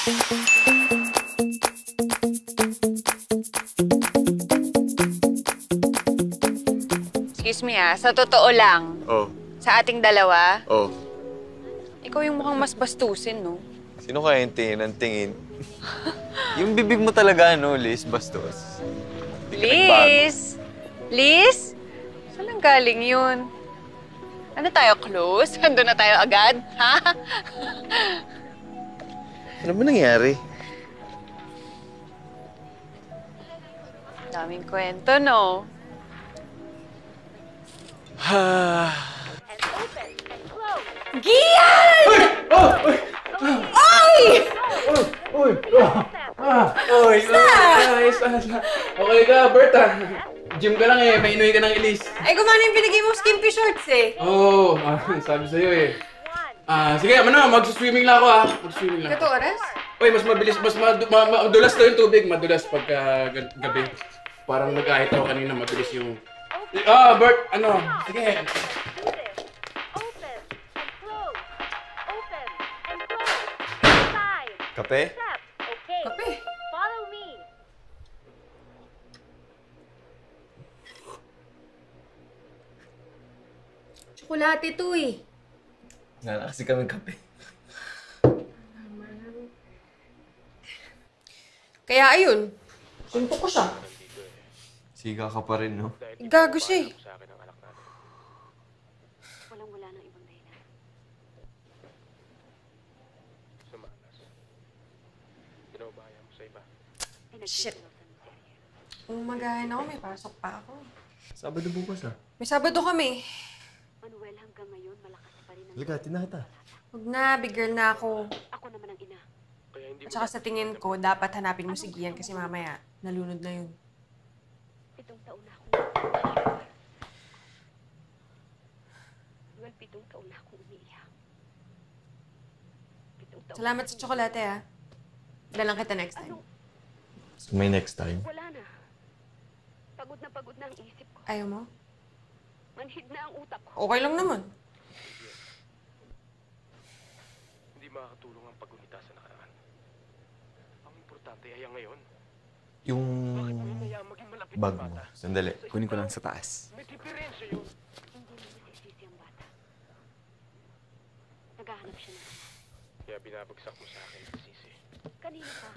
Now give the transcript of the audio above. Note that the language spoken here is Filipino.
Excuse me sa totoo lang. Oh. Sa ating dalawa. Oh. Ikaw yung mukhang mas bastusin, no? Sino kaya yung tingin ng tingin? Yung bibig mo talaga, no, Liz? Bastos. Liz! Liz? Saan lang galing yun? Ano tayo, close? Ando na tayo agad, ha? Ano ba nangyari? Daming kwento, no? Gian! Oy! Uy! Uy! Okay ka, Bert, Gym ka lang eh, may inuwi ka ng ilis. Ay, gumana yung binigay mong skimpy shorts eh. Oo, sabi sa'yo eh. Sige, mag-swimming lang ako Mag-swimming lang. Kato oras? Uy, mas mabilis, madulas daw yung tubig, madulas pagka gabi. Parang nag-ahit ako kanina, mabilis yung... Bert, sige. Kape? Kape. Follow me. Tsokolate to eh. Wala kasi kami kape. Kaya ayun, suntok ko siya. Siga ka pa rin, no? Gago siya eh. Walang-wala ng ibang dahilan. Shit. Umagahin ako, may pasok pa ako. Sabado bukas, May Sabado kami. Manuel, hanggang ngayon, malakas pa rin ang... Halika, tinata. Huwag na, big girl na ako. Ako naman ang ina. At saka sa tingin ko, dapat hanapin mo si Gian kasi mamaya, nalunod na yun. 7 taon na akong... Manuel, 7 taon na akong umiiyak. 7 taon. Salamat sa tsokolate Dalang kita next time. So may next time? Wala na. Pagod na ang isip ko. Ayaw mo? Manhid na ang utak ko. Okay lang naman. Hindi makakatulong ang paggunita sa nakaraan. Ang importante ay ang ngayon. Yung Maging malapit bag ang mo. bata. Sandali, kunin ko lang sa taas. May diferensya yun. Hindi mo masisisi ang bata. Naghahanap siya na. Kaya binabagsak mo sa akin, Sisi. Kanina pa.